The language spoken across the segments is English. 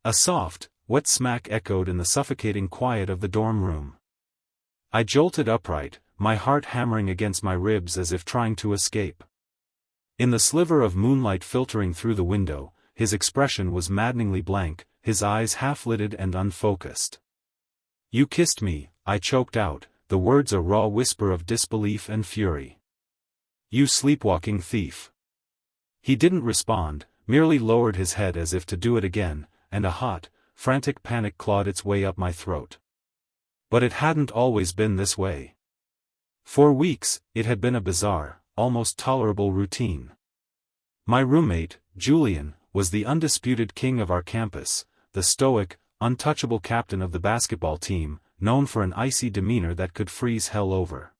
A soft, wet smack echoed in the suffocating quiet of the dorm room. I jolted upright, my heart hammering against my ribs as if trying to escape. In the sliver of moonlight filtering through the window, his expression was maddeningly blank, his eyes half-lidded and unfocused. "You kissed me," I choked out, the words a raw whisper of disbelief and fury. "You sleepwalking thief." He didn't respond, merely lowered his head as if to do it again, and a hot, frantic panic clawed its way up my throat. But it hadn't always been this way. For weeks, it had been a bizarre, almost tolerable routine. My roommate, Julian, was the undisputed king of our campus, the stoic, untouchable captain of the basketball team, known for an icy demeanor that could freeze hell over.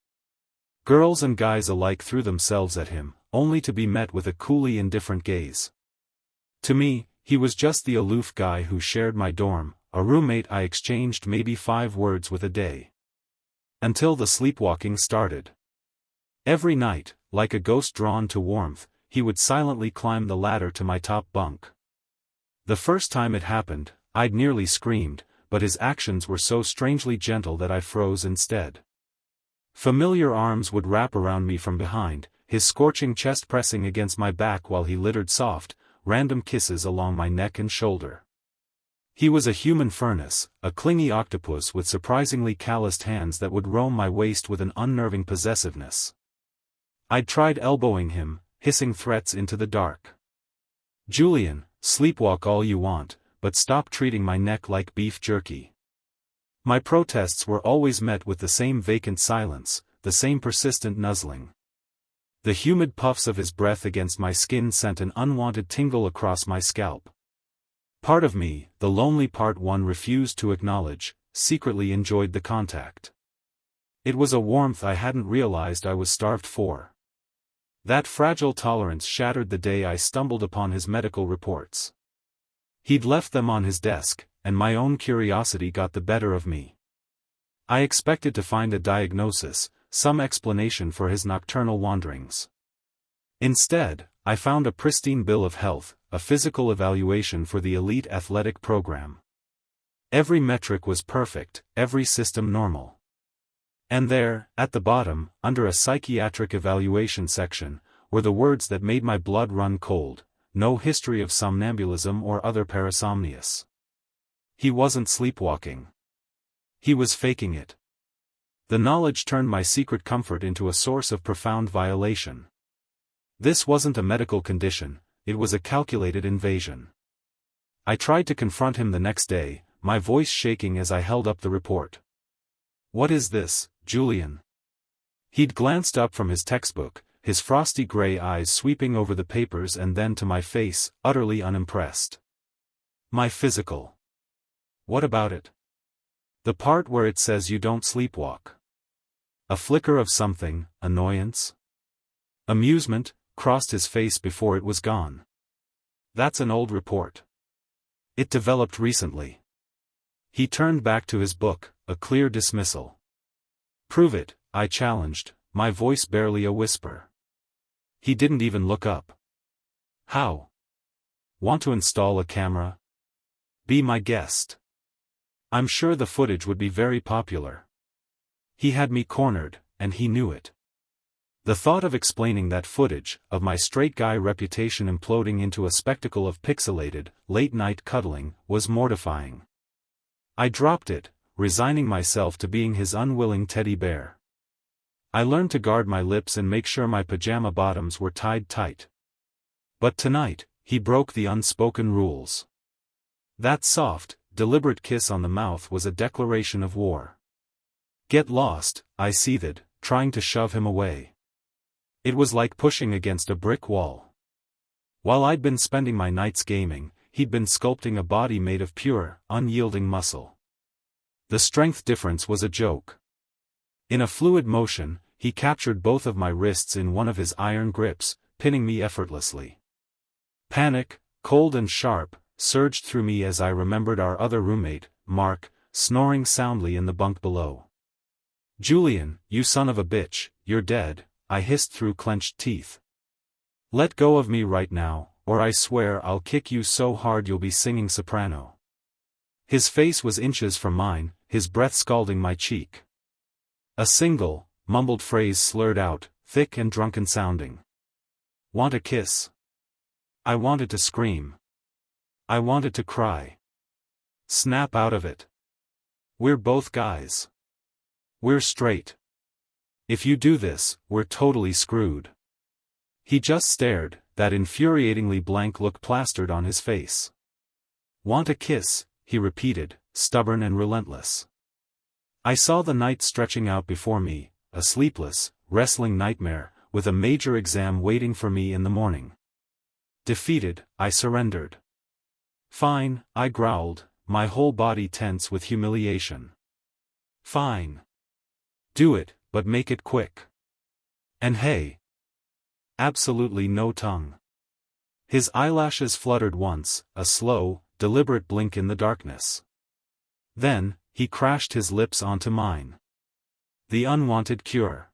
Girls and guys alike threw themselves at him, only to be met with a coolly indifferent gaze. To me, he was just the aloof guy who shared my dorm, a roommate I exchanged maybe 5 words with a day. Until the sleepwalking started. Every night, like a ghost drawn to warmth, he would silently climb the ladder to my top bunk. The first time it happened, I'd nearly screamed, but his actions were so strangely gentle that I froze instead. Familiar arms would wrap around me from behind, his scorching chest pressing against my back while he littered soft, random kisses along my neck and shoulder. He was a human furnace, a clingy octopus with surprisingly calloused hands that would roam my waist with an unnerving possessiveness. I'd tried elbowing him, hissing threats into the dark. "Julian, sleepwalk all you want, but stop treating my neck like beef jerky." My protests were always met with the same vacant silence, the same persistent nuzzling. The humid puffs of his breath against my skin sent an unwanted tingle across my scalp. Part of me, the lonely part one refused to acknowledge, secretly enjoyed the contact. It was a warmth I hadn't realized I was starved for. That fragile tolerance shattered the day I stumbled upon his medical reports. He'd left them on his desk, and my own curiosity got the better of me. I expected to find a diagnosis, some explanation for his nocturnal wanderings. Instead, I found a pristine bill of health, a physical evaluation for the elite athletic program. Every metric was perfect, every system normal. And there, at the bottom, under a psychiatric evaluation section, were the words that made my blood run cold: no history of somnambulism or other parasomnias. He wasn't sleepwalking. He was faking it. The knowledge turned my secret comfort into a source of profound violation. This wasn't a medical condition, it was a calculated invasion. I tried to confront him the next day, my voice shaking as I held up the report. "What is this, Julian?" He'd glanced up from his textbook, his frosty gray eyes sweeping over the papers and then to my face, utterly unimpressed. "My physical." "What about it?" "The part where it says you don't sleepwalk." A flicker of something, annoyance? Amusement, crossed his face before it was gone. "That's an old report. It developed recently." He turned back to his book, a clear dismissal. "Prove it," I challenged, my voice barely a whisper. He didn't even look up. "How? Want to install a camera? Be my guest. I'm sure the footage would be very popular." He had me cornered, and he knew it. The thought of explaining that footage, of my straight guy reputation imploding into a spectacle of pixelated, late-night cuddling, was mortifying. I dropped it, resigning myself to being his unwilling teddy bear. I learned to guard my lips and make sure my pajama bottoms were tied tight. But tonight, he broke the unspoken rules. That soft, deliberate kiss on the mouth was a declaration of war. "Get lost," I seethed, trying to shove him away. It was like pushing against a brick wall. While I'd been spending my nights gaming, he'd been sculpting a body made of pure, unyielding muscle. The strength difference was a joke. In a fluid motion, he captured both of my wrists in one of his iron grips, pinning me effortlessly. Panic, cold and sharp, surged through me as I remembered our other roommate, Mark, snoring soundly in the bunk below. "Julian, you son of a bitch, you're dead," I hissed through clenched teeth. "Let go of me right now, or I swear I'll kick you so hard you'll be singing soprano." His face was inches from mine, his breath scalding my cheek. A single, mumbled phrase slurred out, thick and drunken sounding. "Want a kiss?" I wanted to scream. I wanted to cry. Snap out of it. We're both guys. We're straight. If you do this, we're totally screwed. He just stared, that infuriatingly blank look plastered on his face. "Want a kiss?" he repeated, stubborn and relentless. I saw the night stretching out before me, a sleepless, wrestling nightmare, with a major exam waiting for me in the morning. Defeated, I surrendered. "Fine," I growled, my whole body tense with humiliation. "Fine. Do it, but make it quick. And hey. Absolutely no tongue." His eyelashes fluttered once, a slow, deliberate blink in the darkness. Then, he crashed his lips onto mine. The unwanted cure.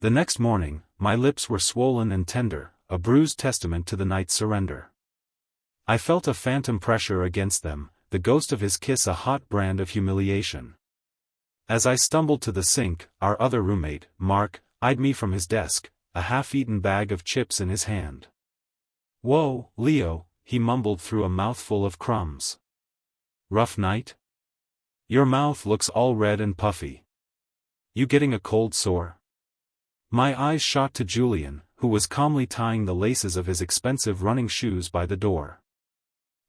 The next morning, my lips were swollen and tender, a bruised testament to the night's surrender. I felt a phantom pressure against them, the ghost of his kiss a hot brand of humiliation. As I stumbled to the sink, our other roommate, Mark, eyed me from his desk, a half-eaten bag of chips in his hand. "Whoa, Leo," he mumbled through a mouthful of crumbs. "Rough night? Your mouth looks all red and puffy. You getting a cold sore?" My eyes shot to Julian, who was calmly tying the laces of his expensive running shoes by the door.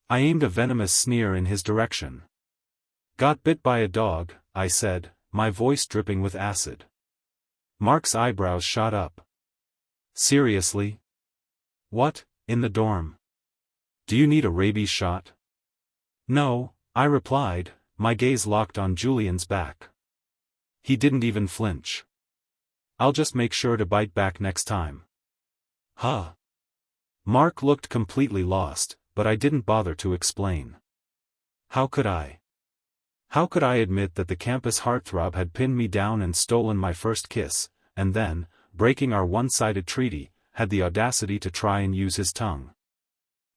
I aimed a venomous sneer in his direction. "Got bit by a dog," I said, my voice dripping with acid. Mark's eyebrows shot up. "Seriously? What, in the dorm? Do you need a rabies shot?" "No," I replied, my gaze locked on Julian's back. He didn't even flinch. "I'll just make sure to bite back next time." "Huh?" Mark looked completely lost, but I didn't bother to explain. How could I? How could I admit that the campus heartthrob had pinned me down and stolen my first kiss, and then, breaking our one-sided treaty, had the audacity to try and use his tongue?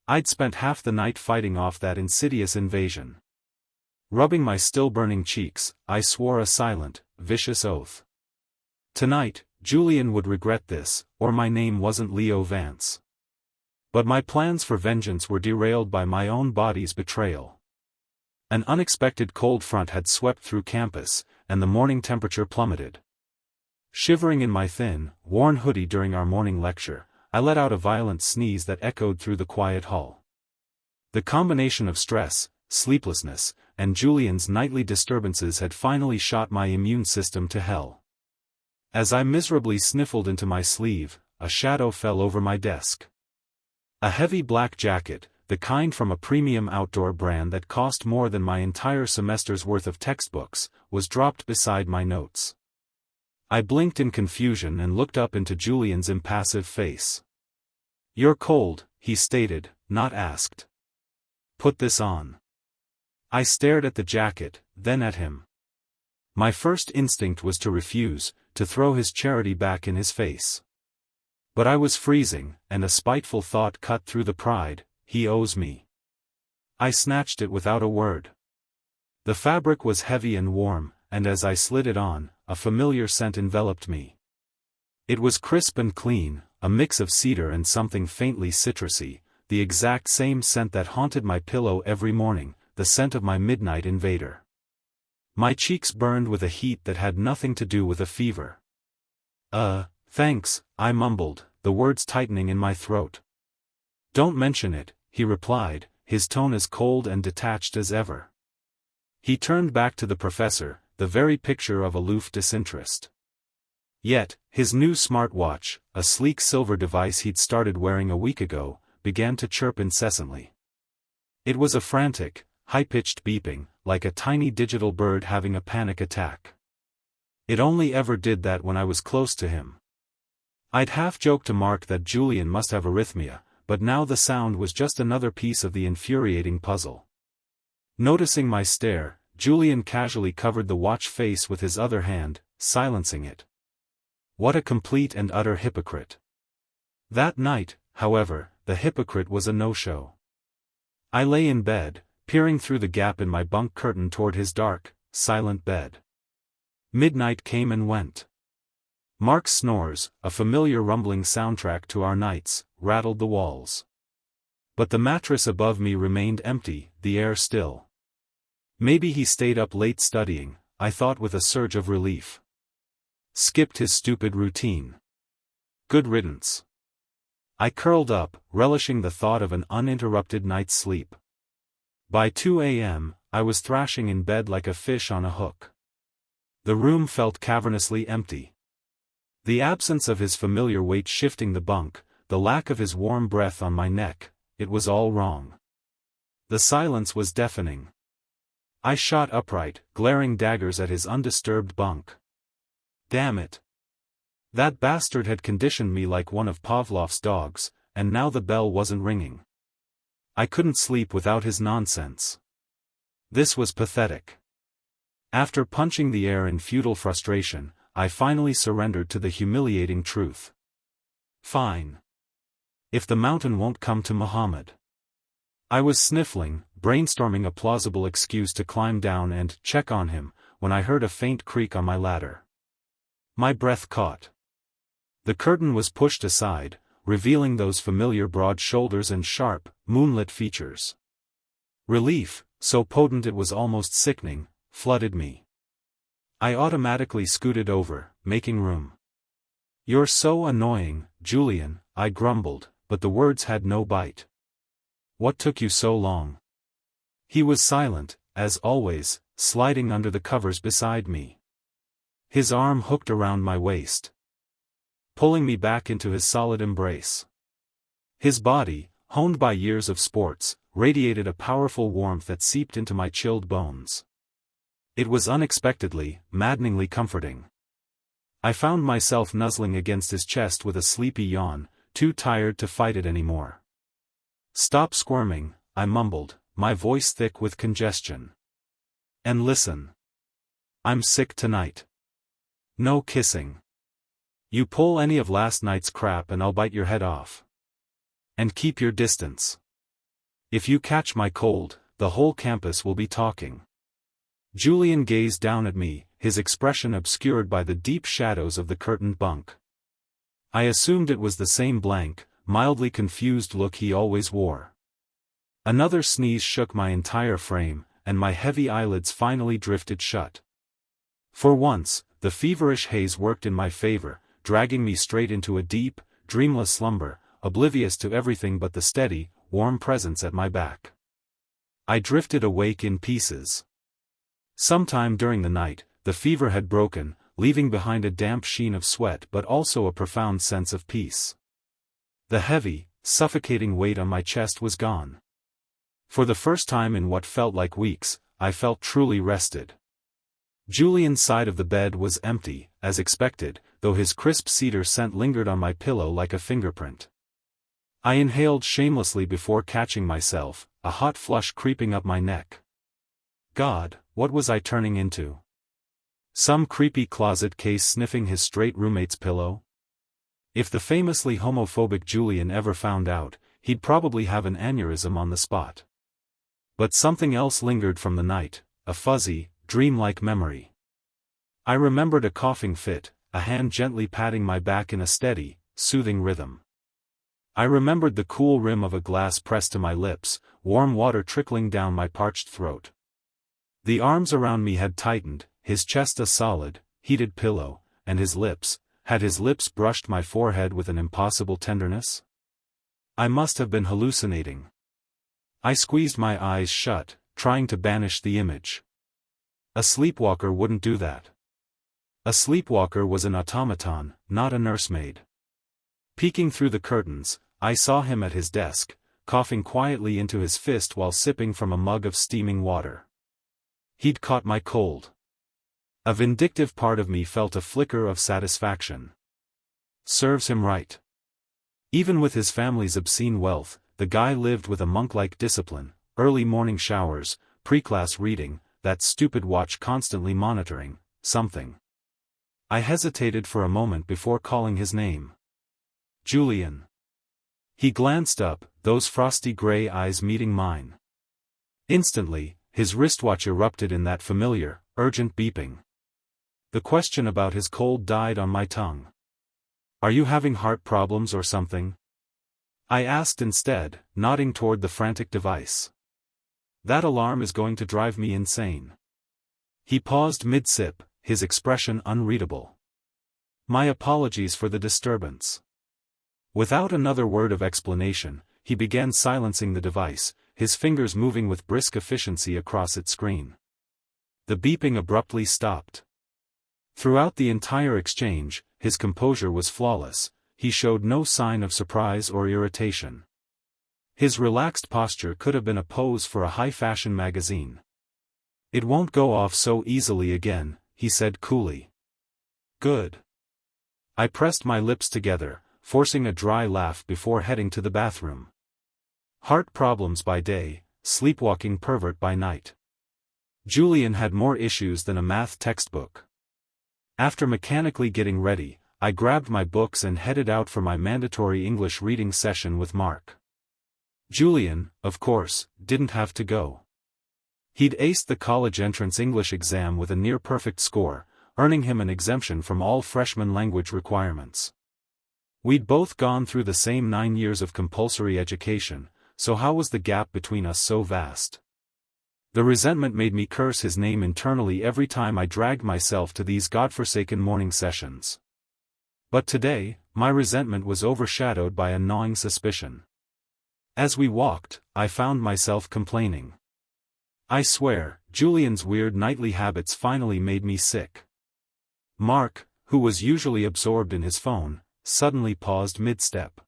I'd spent half the night fighting off that insidious invasion. Rubbing my still-burning cheeks, I swore a silent, vicious oath. Tonight, Julian would regret this, or my name wasn't Leo Vance. But my plans for vengeance were derailed by my own body's betrayal. An unexpected cold front had swept through campus, and the morning temperature plummeted. Shivering in my thin, worn hoodie during our morning lecture, I let out a violent sneeze that echoed through the quiet hall. The combination of stress, sleeplessness, and Julian's nightly disturbances had finally shot my immune system to hell. As I miserably sniffled into my sleeve, a shadow fell over my desk. A heavy black jacket, the kind from a premium outdoor brand that cost more than my entire semester's worth of textbooks, was dropped beside my notes. I blinked in confusion and looked up into Julian's impassive face. "You're cold," he stated, not asked. "Put this on." I stared at the jacket, then at him. My first instinct was to refuse, to throw his charity back in his face. But I was freezing, and a spiteful thought cut through the pride: he owes me. I snatched it without a word. The fabric was heavy and warm, and as I slid it on, a familiar scent enveloped me. It was crisp and clean, a mix of cedar and something faintly citrusy, the exact same scent that haunted my pillow every morning, the scent of my midnight invader. My cheeks burned with a heat that had nothing to do with a fever. Thanks," I mumbled, the words tightening in my throat. "Don't mention it," he replied, his tone as cold and detached as ever. He turned back to the professor, the very picture of aloof disinterest. Yet, his new smartwatch, a sleek silver device he'd started wearing a week ago, began to chirp incessantly. It was a frantic, high-pitched beeping, like a tiny digital bird having a panic attack. It only ever did that when I was close to him. I'd half-joked to Mark that Julian must have arrhythmia, but now the sound was just another piece of the infuriating puzzle. Noticing my stare, Julian casually covered the watch face with his other hand, silencing it. What a complete and utter hypocrite. That night, however, the hypocrite was a no-show. I lay in bed, peering through the gap in my bunk curtain toward his dark, silent bed. Midnight came and went. Mark's snores, a familiar rumbling soundtrack to our nights, rattled the walls. But the mattress above me remained empty, the air still. Maybe he stayed up late studying, I thought with a surge of relief. Skipped his stupid routine. Good riddance. I curled up, relishing the thought of an uninterrupted night's sleep. By 2 a.m., I was thrashing in bed like a fish on a hook. The room felt cavernously empty. The absence of his familiar weight shifting the bunk, the lack of his warm breath on my neck, it was all wrong. The silence was deafening. I shot upright, glaring daggers at his undisturbed bunk. Damn it. That bastard had conditioned me like one of Pavlov's dogs, and now the bell wasn't ringing. I couldn't sleep without his nonsense. This was pathetic. After punching the air in futile frustration, I finally surrendered to the humiliating truth. Fine. If the mountain won't come to Muhammad. I was sniffling, brainstorming a plausible excuse to climb down and check on him, when I heard a faint creak on my ladder. My breath caught. The curtain was pushed aside, revealing those familiar broad shoulders and sharp, moonlit features. Relief, so potent it was almost sickening, flooded me. I automatically scooted over, making room. "You're so annoying, Julian," I grumbled, but the words had no bite. "What took you so long?" He was silent, as always, sliding under the covers beside me. His arm hooked around my waist, pulling me back into his solid embrace. His body, honed by years of sports, radiated a powerful warmth that seeped into my chilled bones. It was unexpectedly, maddeningly comforting. I found myself nuzzling against his chest with a sleepy yawn, too tired to fight it anymore. "Stop squirming," I mumbled, my voice thick with congestion. "And listen. I'm sick tonight. No kissing. You pull any of last night's crap and I'll bite your head off. And keep your distance. If you catch my cold, the whole campus will be talking." Julian gazed down at me, his expression obscured by the deep shadows of the curtained bunk. I assumed it was the same blank, mildly confused look he always wore. Another sneeze shook my entire frame, and my heavy eyelids finally drifted shut. For once, the feverish haze worked in my favor, dragging me straight into a deep, dreamless slumber, oblivious to everything but the steady, warm presence at my back. I drifted awake in pieces. Sometime during the night, the fever had broken, leaving behind a damp sheen of sweat but also a profound sense of peace. The heavy, suffocating weight on my chest was gone. For the first time in what felt like weeks, I felt truly rested. Julian's side of the bed was empty, as expected, though his crisp cedar scent lingered on my pillow like a fingerprint. I inhaled shamelessly before catching myself, a hot flush creeping up my neck. God, what was I turning into? Some creepy closet case sniffing his straight roommate's pillow? If the famously homophobic Julian ever found out, he'd probably have an aneurysm on the spot. But something else lingered from the night, a fuzzy, dreamlike memory. I remembered a coughing fit, a hand gently patting my back in a steady, soothing rhythm. I remembered the cool rim of a glass pressed to my lips, warm water trickling down my parched throat. The arms around me had tightened, his chest a solid, heated pillow, and had his lips brushed my forehead with an impossible tenderness? I must have been hallucinating. I squeezed my eyes shut, trying to banish the image. A sleepwalker wouldn't do that. A sleepwalker was an automaton, not a nursemaid. Peeking through the curtains, I saw him at his desk, coughing quietly into his fist while sipping from a mug of steaming water. He'd caught my cold. A vindictive part of me felt a flicker of satisfaction. Serves him right. Even with his family's obscene wealth, the guy lived with a monk-like discipline, early morning showers, pre-class reading, that stupid watch constantly monitoring something. I hesitated for a moment before calling his name. "Julian." He glanced up, those frosty gray eyes meeting mine. Instantly, his wristwatch erupted in that familiar, urgent beeping. The question about his cold died on my tongue. "Are you having heart problems or something?" I asked instead, nodding toward the frantic device. "That alarm is going to drive me insane." He paused mid-sip, his expression unreadable. "My apologies for the disturbance." Without another word of explanation, he began silencing the device, his fingers moving with brisk efficiency across its screen. The beeping abruptly stopped. Throughout the entire exchange, his composure was flawless. He showed no sign of surprise or irritation. His relaxed posture could have been a pose for a high-fashion magazine. "It won't go off so easily again," he said coolly. "Good." I pressed my lips together, forcing a dry laugh before heading to the bathroom. Heart problems by day, sleepwalking pervert by night. Julian had more issues than a math textbook. After mechanically getting ready, I grabbed my books and headed out for my mandatory English reading session with Mark. Julian, of course, didn't have to go. He'd aced the college entrance English exam with a near-perfect score, earning him an exemption from all freshman language requirements. We'd both gone through the same 9 years of compulsory education, so how was the gap between us so vast? The resentment made me curse his name internally every time I dragged myself to these godforsaken morning sessions. But today, my resentment was overshadowed by a gnawing suspicion. As we walked, I found myself complaining. I swear, Julian's weird nightly habits finally made me sick. Mark, who was usually absorbed in his phone, suddenly paused mid-step.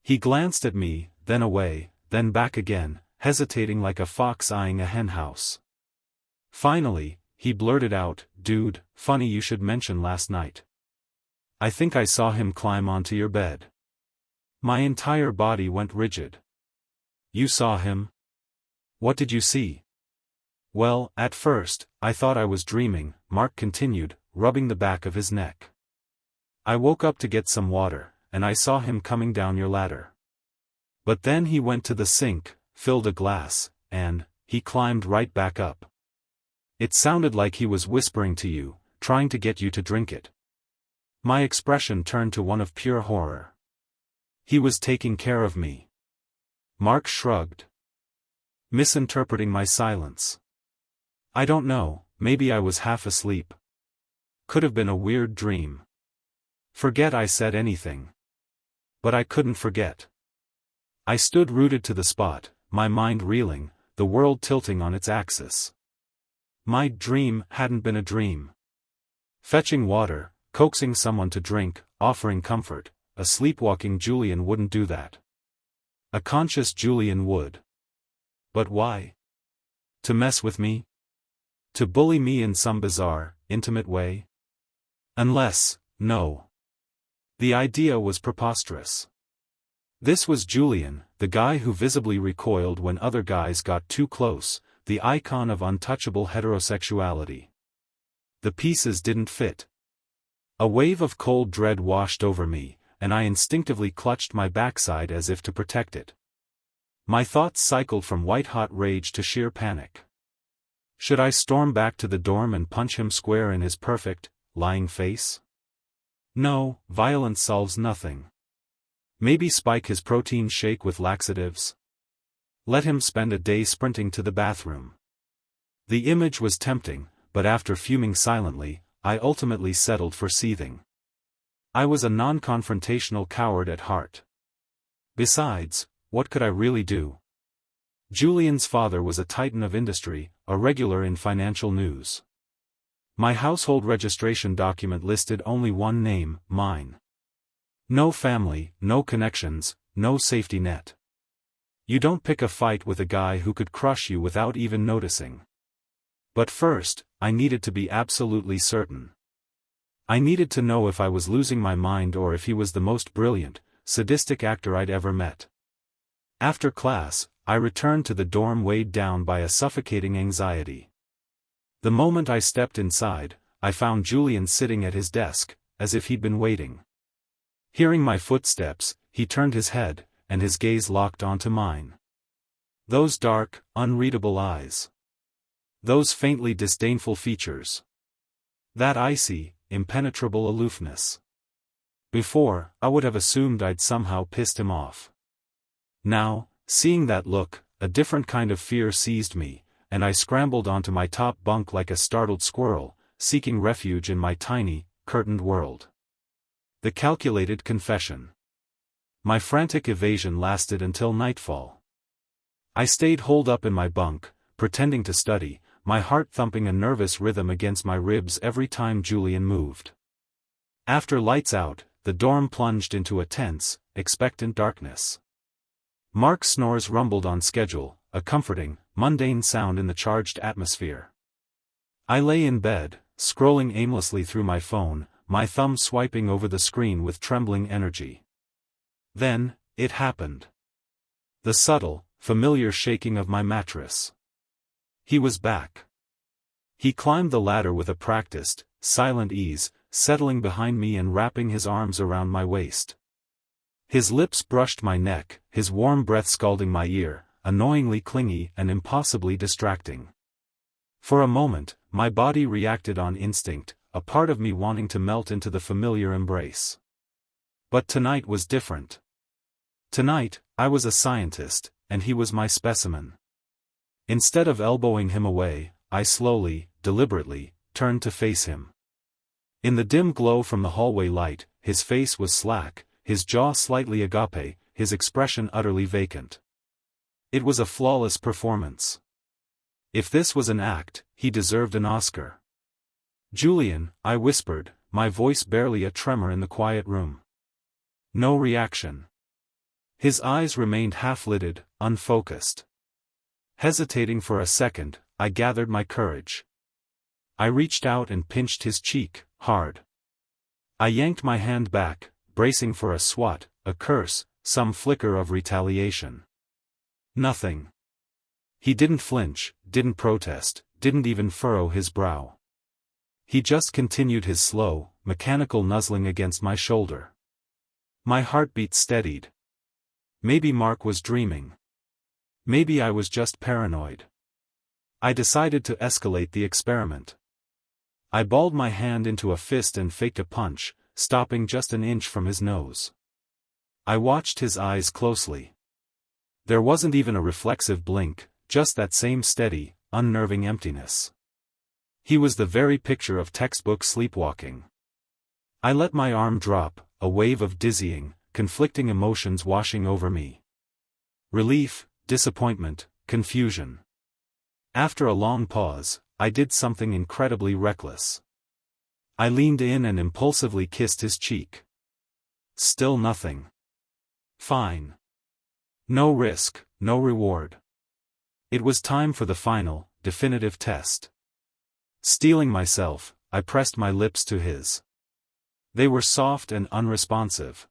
He glanced at me, then away, then back again, hesitating like a fox eyeing a henhouse. Finally, he blurted out, "Dude, funny you should mention last night. I think I saw him climb onto your bed." My entire body went rigid. "You saw him? What did you see?" "Well, at first, I thought I was dreaming," Mark continued, rubbing the back of his neck. "I woke up to get some water, and I saw him coming down your ladder. But then he went to the sink, filled a glass, and he climbed right back up. It sounded like he was whispering to you, trying to get you to drink it." My expression turned to one of pure horror. "He was taking care of me." Mark shrugged, misinterpreting my silence. "I don't know, maybe I was half asleep. Could have been a weird dream." Forget I said anything. But I couldn't forget. I stood rooted to the spot, my mind reeling, the world tilting on its axis. My dream hadn't been a dream. Fetching water, coaxing someone to drink, offering comfort, a sleepwalking Julian wouldn't do that. A conscious Julian would. But why? To mess with me? To bully me in some bizarre, intimate way? Unless, no. The idea was preposterous. This was Julian, the guy who visibly recoiled when other guys got too close, the icon of untouchable heterosexuality. The pieces didn't fit. A wave of cold dread washed over me, and I instinctively clutched my backside as if to protect it. My thoughts cycled from white-hot rage to sheer panic. Should I storm back to the dorm and punch him square in his perfect, lying face? No, violence solves nothing. Maybe spike his protein shake with laxatives? Let him spend a day sprinting to the bathroom. The image was tempting, but after fuming silently, I ultimately settled for seething. I was a non-confrontational coward at heart. Besides, what could I really do? Julian's father was a titan of industry, a regular in financial news. My household registration document listed only one name, mine. No family, no connections, no safety net. You don't pick a fight with a guy who could crush you without even noticing. But first, I needed to be absolutely certain. I needed to know if I was losing my mind or if he was the most brilliant, sadistic actor I'd ever met. After class, I returned to the dorm weighed down by a suffocating anxiety. The moment I stepped inside, I found Julian sitting at his desk, as if he'd been waiting. Hearing my footsteps, he turned his head, and his gaze locked onto mine. Those dark, unreadable eyes. Those faintly disdainful features. That icy, impenetrable aloofness. Before, I would have assumed I'd somehow pissed him off. Now, seeing that look, a different kind of fear seized me, and I scrambled onto my top bunk like a startled squirrel, seeking refuge in my tiny, curtained world. The calculated confession. My frantic evasion lasted until nightfall. I stayed holed up in my bunk, pretending to study, my heart thumping a nervous rhythm against my ribs every time Julian moved. After lights out, the dorm plunged into a tense, expectant darkness. Mark's snores rumbled on schedule, a comforting, mundane sound in the charged atmosphere. I lay in bed, scrolling aimlessly through my phone, my thumb swiping over the screen with trembling energy. Then, it happened. The subtle, familiar shaking of my mattress. He was back. He climbed the ladder with a practiced, silent ease, settling behind me and wrapping his arms around my waist. His lips brushed my neck, his warm breath scalding my ear, annoyingly clingy and impossibly distracting. For a moment, my body reacted on instinct, a part of me wanting to melt into the familiar embrace. But tonight was different. Tonight, I was a scientist, and he was my specimen. Instead of elbowing him away, I slowly, deliberately, turned to face him. In the dim glow from the hallway light, his face was slack, his jaw slightly agape, his expression utterly vacant. It was a flawless performance. If this was an act, he deserved an Oscar. "Julian," I whispered, my voice barely a tremor in the quiet room. No reaction. His eyes remained half-lidded, unfocused. Hesitating for a second, I gathered my courage. I reached out and pinched his cheek, hard. I yanked my hand back, bracing for a swat, a curse, some flicker of retaliation. Nothing. He didn't flinch, didn't protest, didn't even furrow his brow. He just continued his slow, mechanical nuzzling against my shoulder. My heartbeat steadied. Maybe Mark was dreaming. Maybe I was just paranoid. I decided to escalate the experiment. I balled my hand into a fist and faked a punch, stopping just an inch from his nose. I watched his eyes closely. There wasn't even a reflexive blink, just that same steady, unnerving emptiness. He was the very picture of textbook sleepwalking. I let my arm drop, a wave of dizzying, conflicting emotions washing over me. Relief, disappointment, confusion. After a long pause, I did something incredibly reckless. I leaned in and impulsively kissed his cheek. Still nothing. Fine. No risk, no reward. It was time for the final, definitive test. Steeling myself, I pressed my lips to his. They were soft and unresponsive.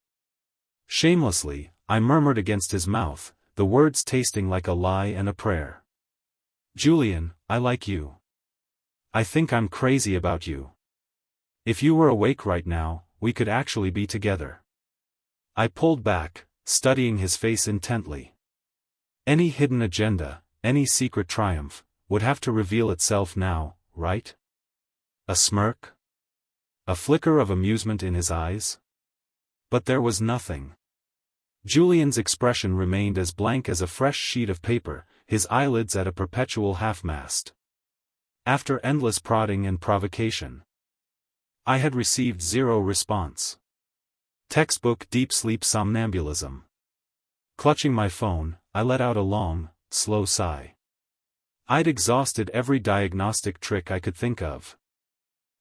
Shamelessly, I murmured against his mouth, the words tasting like a lie and a prayer. "Julian, I like you. I think I'm crazy about you. If you were awake right now, we could actually be together." I pulled back, studying his face intently. Any hidden agenda, any secret triumph, would have to reveal itself now, right? A smirk? A flicker of amusement in his eyes? But there was nothing. Julian's expression remained as blank as a fresh sheet of paper, his eyelids at a perpetual half-mast. After endless prodding and provocation, I had received zero response. Textbook deep sleep somnambulism. Clutching my phone, I let out a long, slow sigh. I'd exhausted every diagnostic trick I could think of.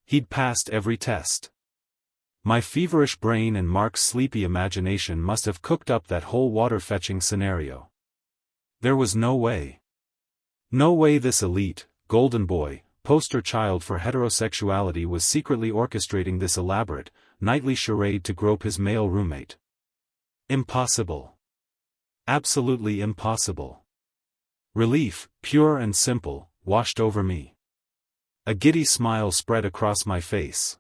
He'd passed every test. My feverish brain and Mark's sleepy imagination must have cooked up that whole water-fetching scenario. There was no way. No way this elite, golden boy, poster child for heterosexuality was secretly orchestrating this elaborate, nightly charade to grope his male roommate. Impossible. Absolutely impossible. Relief, pure and simple, washed over me. A giddy smile spread across my face.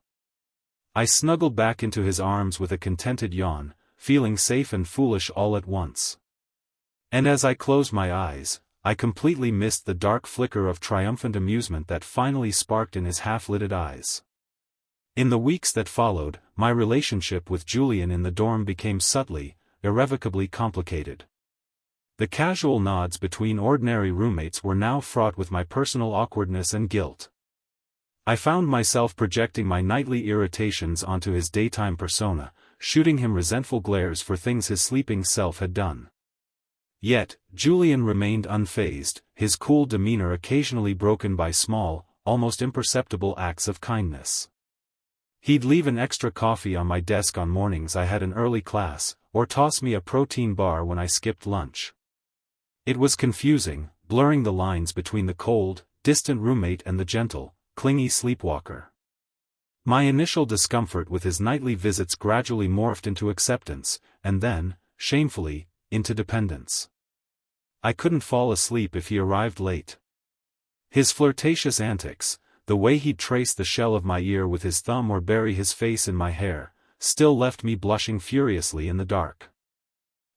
I snuggled back into his arms with a contented yawn, feeling safe and foolish all at once. And as I closed my eyes, I completely missed the dark flicker of triumphant amusement that finally sparked in his half-lidded eyes. In the weeks that followed, my relationship with Julian in the dorm became subtly, irrevocably complicated. The casual nods between ordinary roommates were now fraught with my personal awkwardness and guilt. I found myself projecting my nightly irritations onto his daytime persona, shooting him resentful glares for things his sleeping self had done. Yet, Julian remained unfazed, his cool demeanor occasionally broken by small, almost imperceptible acts of kindness. He'd leave an extra coffee on my desk on mornings I had an early class, or toss me a protein bar when I skipped lunch. It was confusing, blurring the lines between the cold, distant roommate and the gentle, clingy sleepwalker. My initial discomfort with his nightly visits gradually morphed into acceptance, and then, shamefully, into dependence. I couldn't fall asleep if he arrived late. His flirtatious antics, the way he'd trace the shell of my ear with his thumb or bury his face in my hair, still left me blushing furiously in the dark.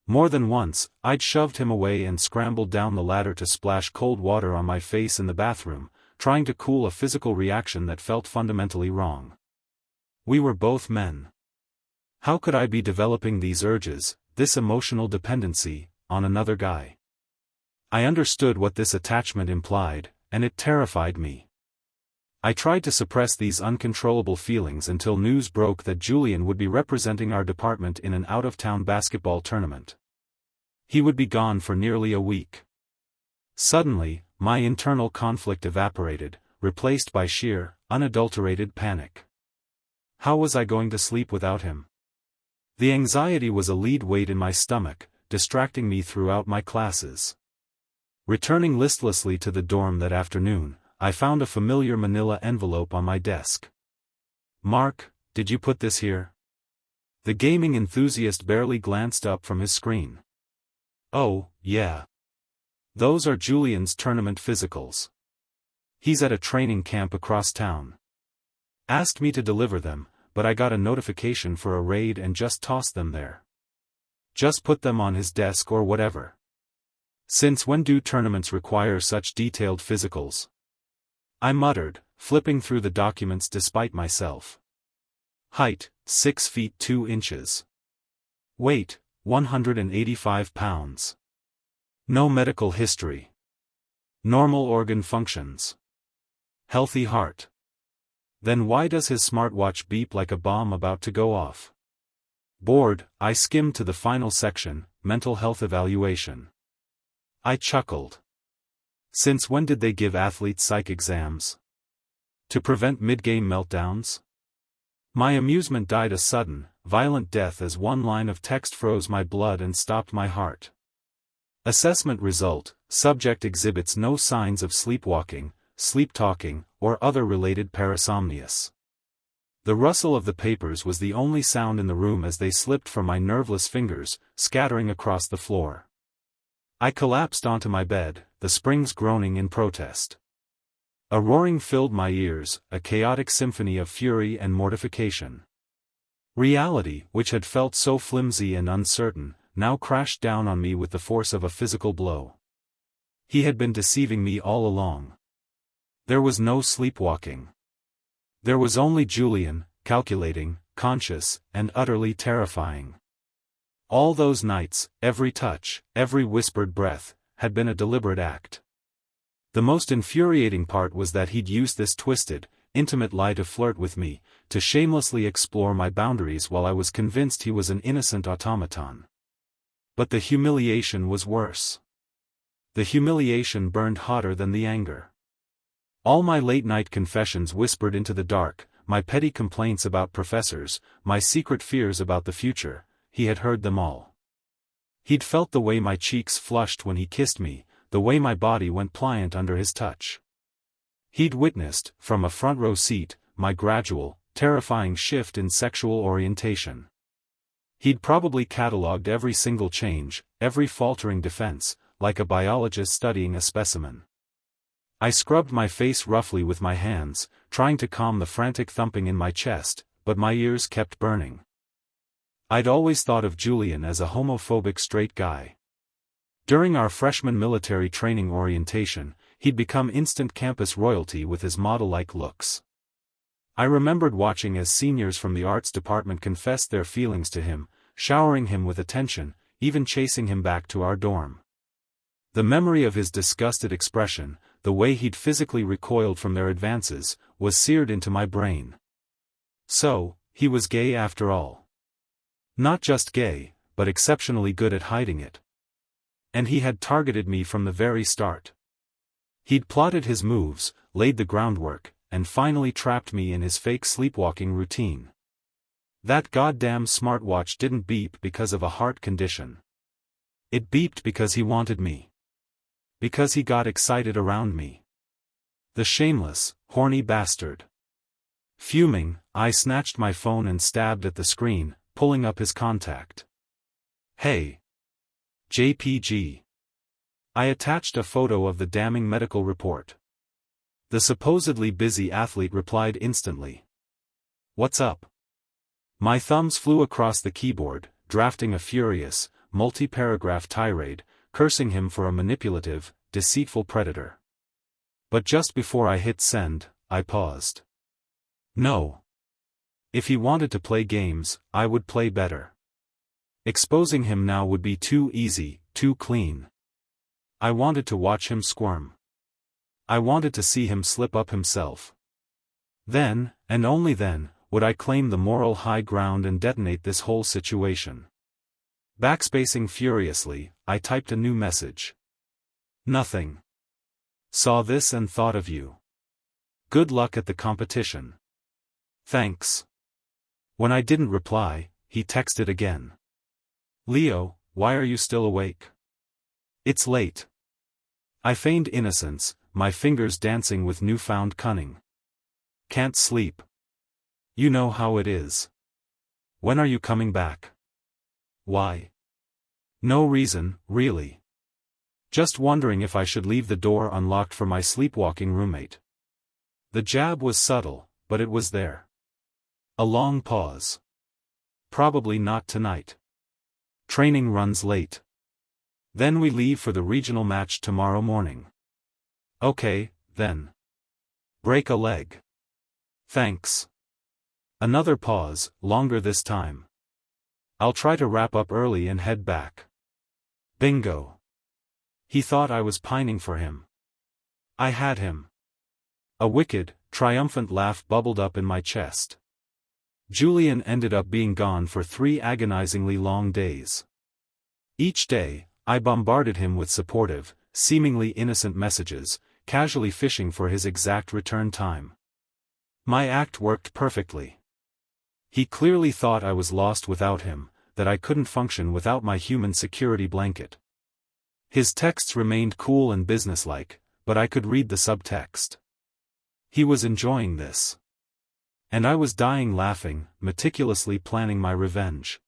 More than once, I'd shoved him away and scrambled down the ladder to splash cold water on my face in the bathroom, trying to cool a physical reaction that felt fundamentally wrong. We were both men. How could I be developing these urges, this emotional dependency, on another guy? I understood what this attachment implied, and it terrified me. I tried to suppress these uncontrollable feelings until news broke that Julian would be representing our department in an out-of-town basketball tournament. He would be gone for nearly a week. Suddenly, my internal conflict evaporated, replaced by sheer, unadulterated panic. How was I going to sleep without him? The anxiety was a lead weight in my stomach, distracting me throughout my classes. Returning listlessly to the dorm that afternoon, I found a familiar manila envelope on my desk. "Mark, did you put this here?" The gaming enthusiast barely glanced up from his screen. "Oh, yeah. Those are Julian's tournament physicals. He's at a training camp across town. Asked me to deliver them, but I got a notification for a raid and just tossed them there. Just put them on his desk or whatever. Since when do tournaments require such detailed physicals?" I muttered, flipping through the documents despite myself. Height, 6 feet 2 inches. Weight, 185 pounds. No medical history. Normal organ functions. Healthy heart. Then why does his smartwatch beep like a bomb about to go off? Bored, I skimmed to the final section, mental health evaluation. I chuckled. Since when did they give athletes psych exams? To prevent mid-game meltdowns? My amusement died a sudden, violent death as one line of text froze my blood and stopped my heart. Assessment result: subject exhibits no signs of sleepwalking, sleep-talking, or other related parasomnias. The rustle of the papers was the only sound in the room as they slipped from my nerveless fingers, scattering across the floor. I collapsed onto my bed, the springs groaning in protest. A roaring filled my ears, a chaotic symphony of fury and mortification. Reality, which had felt so flimsy and uncertain, now crashed down on me with the force of a physical blow. He had been deceiving me all along. There was no sleepwalking. There was only Julian, calculating, conscious, and utterly terrifying. All those nights, every touch, every whispered breath, had been a deliberate act. The most infuriating part was that he'd used this twisted, intimate lie to flirt with me, to shamelessly explore my boundaries while I was convinced he was an innocent automaton. But the humiliation was worse. The humiliation burned hotter than the anger. All my late-night confessions whispered into the dark, my petty complaints about professors, my secret fears about the future, he had heard them all. He'd felt the way my cheeks flushed when he kissed me, the way my body went pliant under his touch. He'd witnessed, from a front-row seat, my gradual, terrifying shift in sexual orientation. He'd probably catalogued every single change, every faltering defense, like a biologist studying a specimen. I scrubbed my face roughly with my hands, trying to calm the frantic thumping in my chest, but my ears kept burning. I'd always thought of Julian as a homophobic straight guy. During our freshman military training orientation, he'd become instant campus royalty with his model-like looks. I remembered watching as seniors from the arts department confessed their feelings to him, showering him with attention, even chasing him back to our dorm. The memory of his disgusted expression, the way he'd physically recoiled from their advances, was seared into my brain. So, he was gay after all. Not just gay, but exceptionally good at hiding it. And he had targeted me from the very start. He'd plotted his moves, laid the groundwork, and finally trapped me in his fake sleepwalking routine. That goddamn smartwatch didn't beep because of a heart condition. It beeped because he wanted me. Because he got excited around me. The shameless, horny bastard. Fuming, I snatched my phone and stabbed at the screen, pulling up his contact. Hey. JPG. I attached a photo of the damning medical report. The supposedly busy athlete replied instantly. What's up? My thumbs flew across the keyboard, drafting a furious, multi-paragraph tirade, cursing him for a manipulative, deceitful predator. But just before I hit send, I paused. No. If he wanted to play games, I would play better. Exposing him now would be too easy, too clean. I wanted to watch him squirm. I wanted to see him slip up himself. Then, and only then, would I claim the moral high ground and detonate this whole situation. Backspacing furiously, I typed a new message. Nothing. Saw this and thought of you. Good luck at the competition. Thanks. When I didn't reply, he texted again. Leo, why are you still awake? It's late. I feigned innocence, my fingers dancing with newfound cunning. Can't sleep. You know how it is. When are you coming back? Why? No reason, really. Just wondering if I should leave the door unlocked for my sleepwalking roommate. The jab was subtle, but it was there. A long pause. Probably not tonight. Training runs late. Then we leave for the regional match tomorrow morning. Okay, then. Break a leg. Thanks. Another pause, longer this time. I'll try to wrap up early and head back. Bingo. He thought I was pining for him. I had him. A wicked, triumphant laugh bubbled up in my chest. Julian ended up being gone for 3 agonizingly long days. Each day, I bombarded him with supportive, seemingly innocent messages, casually fishing for his exact return time. My act worked perfectly. He clearly thought I was lost without him, that I couldn't function without my human security blanket. His texts remained cool and businesslike, but I could read the subtext. He was enjoying this. And I was dying laughing, meticulously planning my revenge.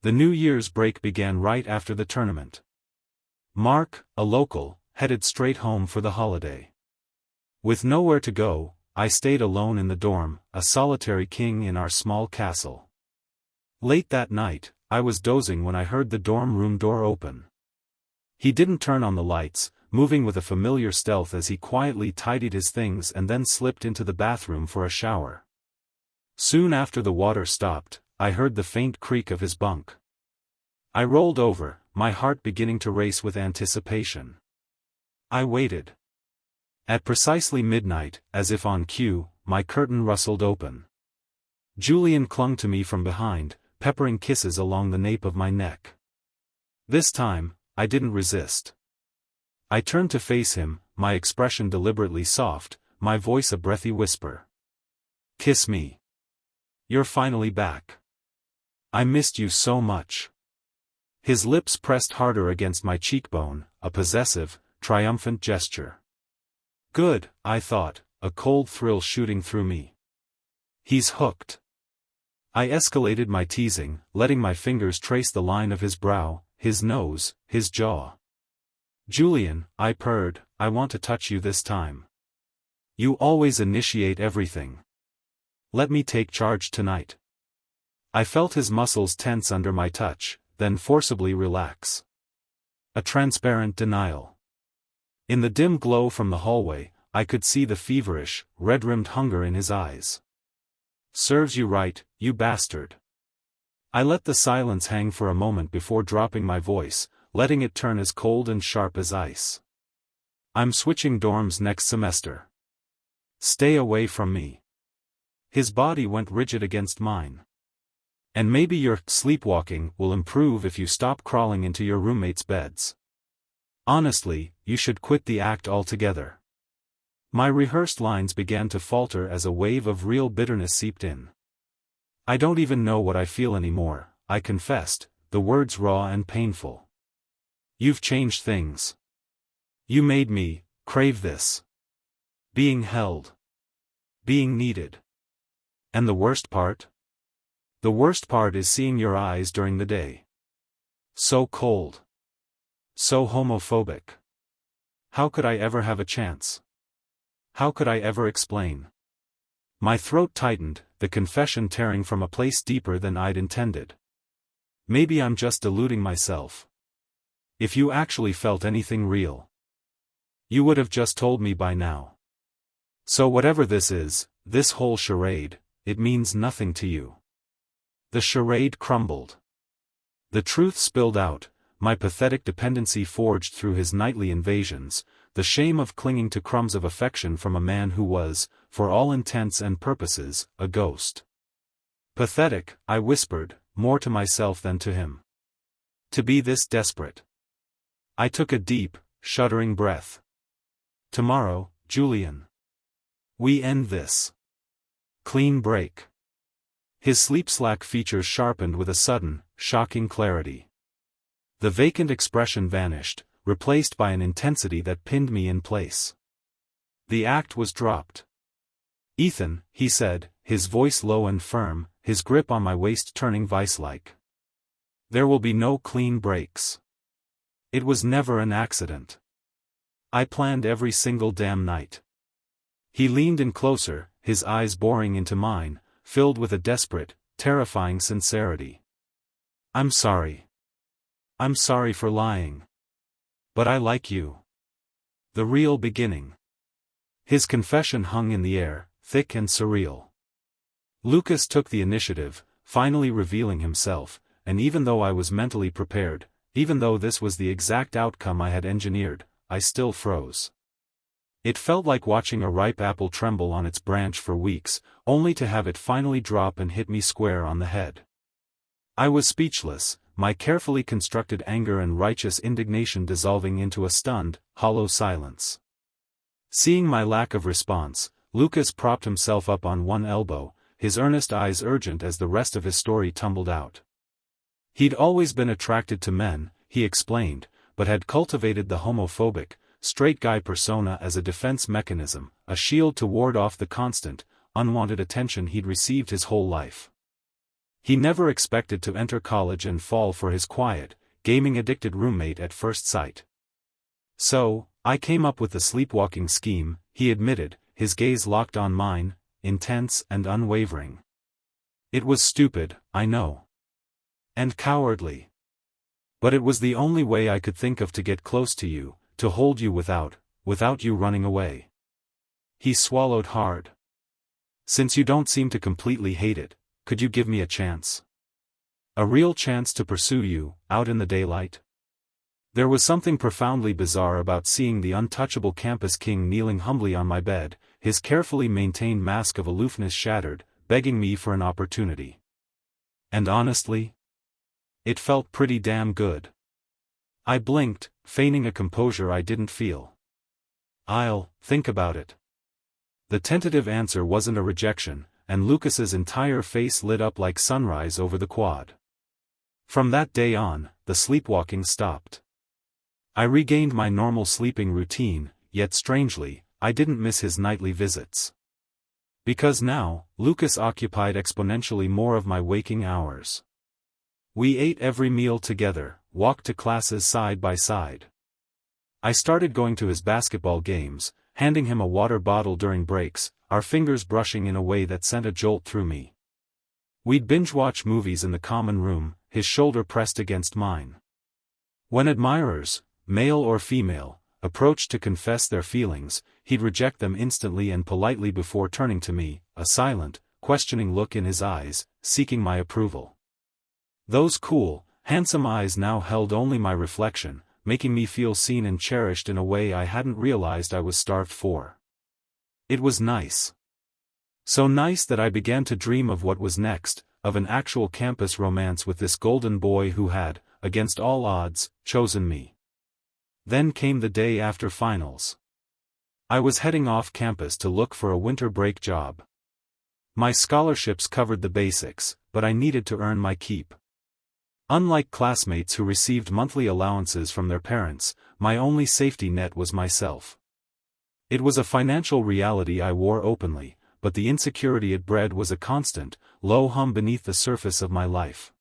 The New Year's break began right after the tournament. Mark, a local, headed straight home for the holiday. With nowhere to go, I stayed alone in the dorm, a solitary king in our small castle. Late that night, I was dozing when I heard the dorm room door open. He didn't turn on the lights, moving with a familiar stealth as he quietly tidied his things and then slipped into the bathroom for a shower. Soon after the water stopped, I heard the faint creak of his bunk. I rolled over, my heart beginning to race with anticipation. I waited. At precisely midnight, as if on cue, my curtain rustled open. Julian clung to me from behind, peppering kisses along the nape of my neck. This time, I didn't resist. I turned to face him, my expression deliberately soft, my voice a breathy whisper. Kiss me. You're finally back. I missed you so much. His lips pressed harder against my cheekbone, a possessive, triumphant gesture. Good, I thought, a cold thrill shooting through me. He's hooked. I escalated my teasing, letting my fingers trace the line of his brow, his nose, his jaw. Julian, I purred, I want to touch you this time. You always initiate everything. Let me take charge tonight. I felt his muscles tense under my touch, then forcibly relax. A transparent denial. In the dim glow from the hallway, I could see the feverish, red-rimmed hunger in his eyes. "Serves you right, you bastard." I let the silence hang for a moment before dropping my voice, letting it turn as cold and sharp as ice. "I'm switching dorms next semester. Stay away from me." His body went rigid against mine. "And maybe your sleepwalking will improve if you stop crawling into your roommates' beds. Honestly, you should quit the act altogether." My rehearsed lines began to falter as a wave of real bitterness seeped in. "I don't even know what I feel anymore," I confessed, the words raw and painful. "You've changed things. You made me crave this. Being held. Being needed. And the worst part? The worst part is seeing your eyes during the day. So cold. So homophobic. How could I ever have a chance? How could I ever explain?" My throat tightened, the confession tearing from a place deeper than I'd intended. "Maybe I'm just deluding myself. If you actually felt anything real, you would have just told me by now. So whatever this is, this whole charade, it means nothing to you." The charade crumbled. The truth spilled out, my pathetic dependency forged through his nightly invasions, the shame of clinging to crumbs of affection from a man who was, for all intents and purposes, a ghost. Pathetic, I whispered, more to myself than to him. To be this desperate. I took a deep, shuddering breath. "Tomorrow, Julian. We end this. Clean break." His sleep-slack features sharpened with a sudden, shocking clarity. The vacant expression vanished, replaced by an intensity that pinned me in place. The act was dropped. "Ethan," he said, his voice low and firm, his grip on my waist turning vice-like. "There will be no clean breaks. It was never an accident. I planned every single damn night." He leaned in closer, his eyes boring into mine, filled with a desperate, terrifying sincerity. "I'm sorry. I'm sorry for lying. But I like you. The real beginning." His confession hung in the air, thick and surreal. Lucas took the initiative, finally revealing himself, and even though I was mentally prepared, even though this was the exact outcome I had engineered, I still froze. It felt like watching a ripe apple tremble on its branch for weeks, only to have it finally drop and hit me square on the head. I was speechless, my carefully constructed anger and righteous indignation dissolving into a stunned, hollow silence. Seeing my lack of response, Lucas propped himself up on one elbow, his earnest eyes urgent as the rest of his story tumbled out. He'd always been attracted to men, he explained, but had cultivated the homophobic, straight guy persona as a defense mechanism, a shield to ward off the constant, unwanted attention he'd received his whole life. He never expected to enter college and fall for his quiet, gaming-addicted roommate at first sight. "So, I came up with the sleepwalking scheme," he admitted, his gaze locked on mine, intense and unwavering. "It was stupid, I know. And cowardly. But it was the only way I could think of to get close to you, to hold you without you running away." He swallowed hard. "Since you don't seem to completely hate it, could you give me a chance? A real chance to pursue you, out in the daylight?" There was something profoundly bizarre about seeing the untouchable campus king kneeling humbly on my bed, his carefully maintained mask of aloofness shattered, begging me for an opportunity. And honestly, it felt pretty damn good. I blinked, feigning a composure I didn't feel. "I'll think about it." The tentative answer wasn't a rejection, and Lucas's entire face lit up like sunrise over the quad. From that day on, the sleepwalking stopped. I regained my normal sleeping routine, yet strangely, I didn't miss his nightly visits. Because now, Lucas occupied exponentially more of my waking hours. We ate every meal together, walked to classes side by side. I started going to his basketball games, handing him a water bottle during breaks, our fingers brushing in a way that sent a jolt through me. We'd binge-watch movies in the common room, his shoulder pressed against mine. When admirers, male or female, approached to confess their feelings, he'd reject them instantly and politely before turning to me, a silent, questioning look in his eyes, seeking my approval. Those cool, handsome eyes now held only my reflection, making me feel seen and cherished in a way I hadn't realized I was starved for. It was nice. So nice that I began to dream of what was next, of an actual campus romance with this golden boy who had, against all odds, chosen me. Then came the day after finals. I was heading off campus to look for a winter break job. My scholarships covered the basics, but I needed to earn my keep. Unlike classmates who received monthly allowances from their parents, my only safety net was myself. It was a financial reality I wore openly, but the insecurity it bred was a constant, low hum beneath the surface of my life.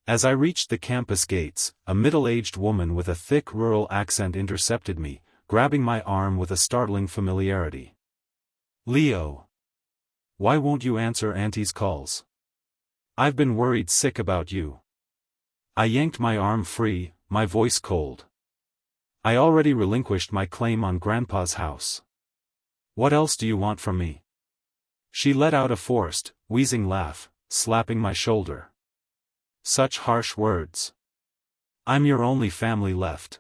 As I reached the campus gates, a middle-aged woman with a thick rural accent intercepted me, grabbing my arm with a startling familiarity. "Leo. Why won't you answer Auntie's calls? I've been worried sick about you." I yanked my arm free, my voice cold. I already relinquished my claim on Grandpa's house. "What else do you want from me?" She let out a forced, wheezing laugh, slapping my shoulder. "Such harsh words. I'm your only family left.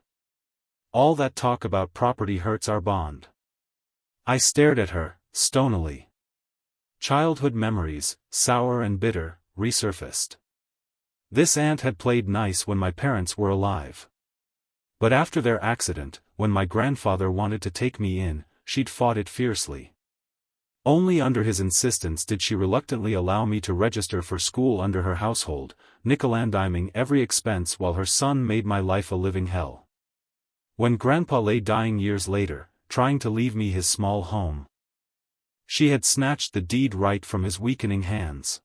All that talk about property hurts our bond." I stared at her, stonily. Childhood memories, sour and bitter, resurfaced. This aunt had played nice when my parents were alive. But after their accident, when my grandfather wanted to take me in, she'd fought it fiercely. Only under his insistence did she reluctantly allow me to register for school under her household, nickel-and-diming every expense while her son made my life a living hell. When Grandpa lay dying years later, trying to leave me his small home, she had snatched the deed right from his weakening hands.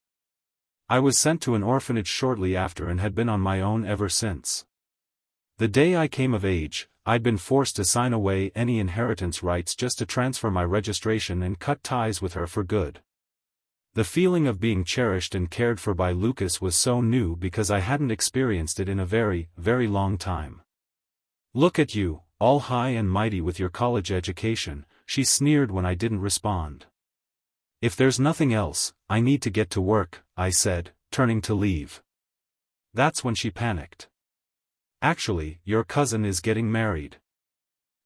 I was sent to an orphanage shortly after and had been on my own ever since. The day I came of age, I'd been forced to sign away any inheritance rights just to transfer my registration and cut ties with her for good. The feeling of being cherished and cared for by Lucas was so new because I hadn't experienced it in a very, very long time. "Look at you, all high and mighty with your college education," she sneered when I didn't respond. "If there's nothing else, I need to get to work," I said, turning to leave. That's when she panicked. "Actually, your cousin is getting married.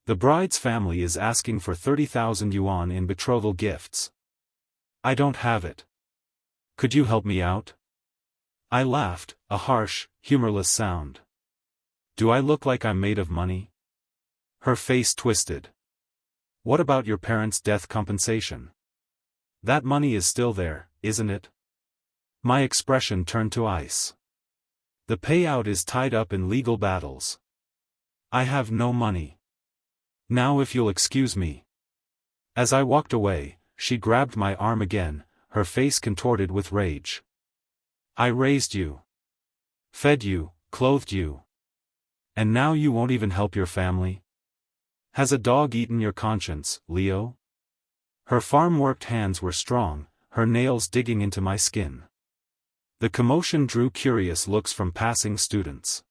The bride's family is asking for 30,000 yuan in betrothal gifts. I don't have it. Could you help me out?" I laughed, a harsh, humorless sound. "Do I look like I'm made of money?" Her face twisted. "What about your parents' death compensation? That money is still there, isn't it?" My expression turned to ice. "The payout is tied up in legal battles. I have no money. Now if you'll excuse me." As I walked away, she grabbed my arm again, her face contorted with rage. "I raised you, fed you, clothed you. And now you won't even help your family? Has a dog eaten your conscience, Leo?" Her farm-worked hands were strong, her nails digging into my skin. The commotion drew curious looks from passing students.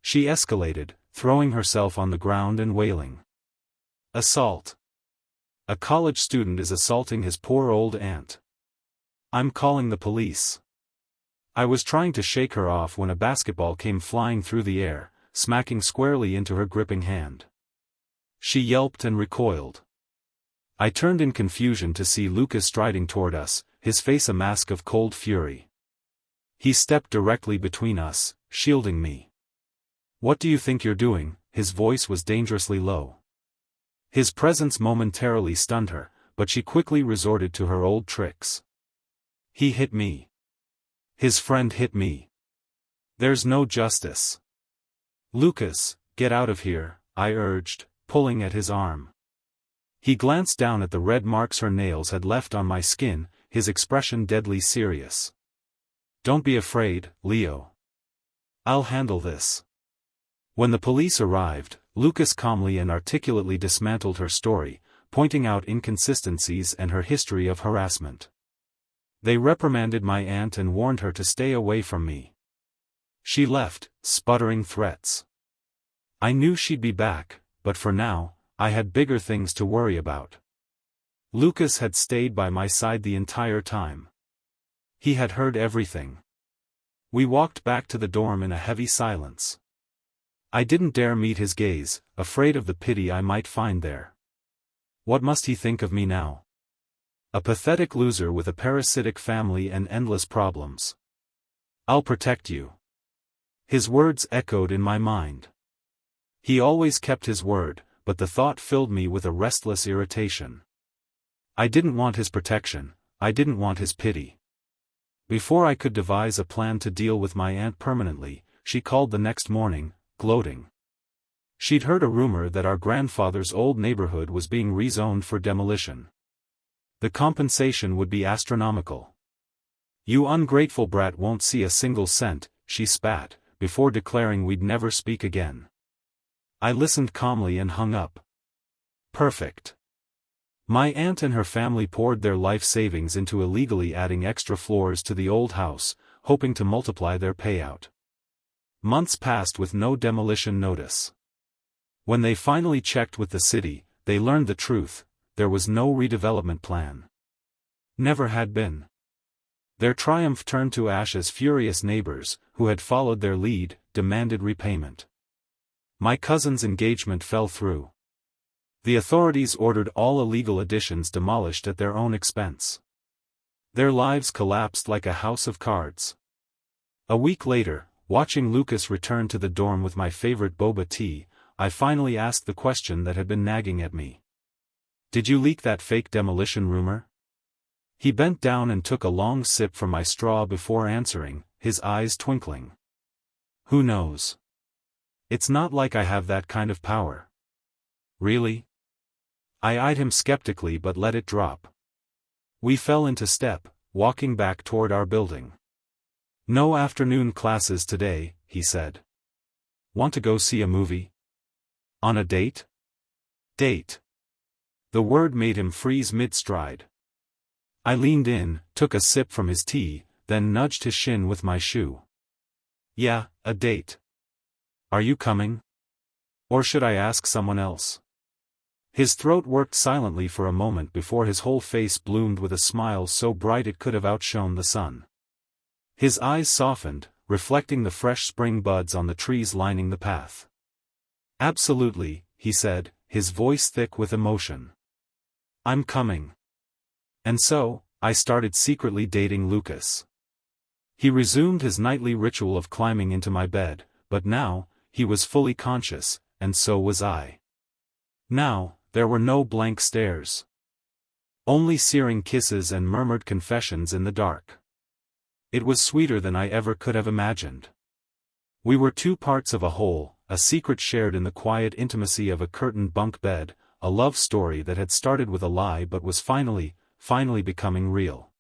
She escalated, throwing herself on the ground and wailing. "Assault. A college student is assaulting his poor old aunt. I'm calling the police." I was trying to shake her off when a basketball came flying through the air, smacking squarely into her gripping hand. She yelped and recoiled. I turned in confusion to see Lucas striding toward us, his face a mask of cold fury. He stepped directly between us, shielding me. "What do you think you're doing?" His voice was dangerously low. His presence momentarily stunned her, but she quickly resorted to her old tricks. "He hit me. His friend hit me. There's no justice." "Lucas, get out of here," I urged, pulling at his arm. He glanced down at the red marks her nails had left on my skin, his expression deadly serious. "Don't be afraid, Leo. I'll handle this." When the police arrived, Lucas calmly and articulately dismantled her story, pointing out inconsistencies and her history of harassment. They reprimanded my aunt and warned her to stay away from me. She left, sputtering threats. I knew she'd be back, but for now, I had bigger things to worry about. Lucas had stayed by my side the entire time. He had heard everything. We walked back to the dorm in a heavy silence. I didn't dare meet his gaze, afraid of the pity I might find there. What must he think of me now? A pathetic loser with a parasitic family and endless problems. "I'll protect you." His words echoed in my mind. He always kept his word, but the thought filled me with a restless irritation. I didn't want his protection, I didn't want his pity. Before I could devise a plan to deal with my aunt permanently, she called the next morning, gloating. She'd heard a rumor that our grandfather's old neighborhood was being rezoned for demolition. The compensation would be astronomical. "You ungrateful brat won't see a single cent," she spat, before declaring we'd never speak again. I listened calmly and hung up. Perfect. My aunt and her family poured their life savings into illegally adding extra floors to the old house, hoping to multiply their payout. Months passed with no demolition notice. When they finally checked with the city, they learned the truth: there was no redevelopment plan. Never had been. Their triumph turned to ash as furious neighbors, who had followed their lead, demanded repayment. My cousin's engagement fell through. The authorities ordered all illegal additions demolished at their own expense. Their lives collapsed like a house of cards. A week later, watching Lucas return to the dorm with my favorite boba tea, I finally asked the question that had been nagging at me. "Did you leak that fake demolition rumor?" He bent down and took a long sip from my straw before answering, his eyes twinkling. "Who knows? It's not like I have that kind of power." "Really?" I eyed him skeptically but let it drop. We fell into step, walking back toward our building. "No afternoon classes today," he said. "Want to go see a movie? On a date?" Date. The word made him freeze mid-stride. I leaned in, took a sip from his tea, then nudged his shin with my shoe. "Yeah, a date. Are you coming? Or should I ask someone else?" His throat worked silently for a moment before his whole face bloomed with a smile so bright it could have outshone the sun. His eyes softened, reflecting the fresh spring buds on the trees lining the path. "Absolutely," he said, his voice thick with emotion. "I'm coming." And so, I started secretly dating Lucas. He resumed his nightly ritual of climbing into my bed, but now, he was fully conscious, and so was I. Now, there were no blank stares. Only searing kisses and murmured confessions in the dark. It was sweeter than I ever could have imagined. We were two parts of a whole, a secret shared in the quiet intimacy of a curtained bunk bed, a love story that had started with a lie but was finally becoming real.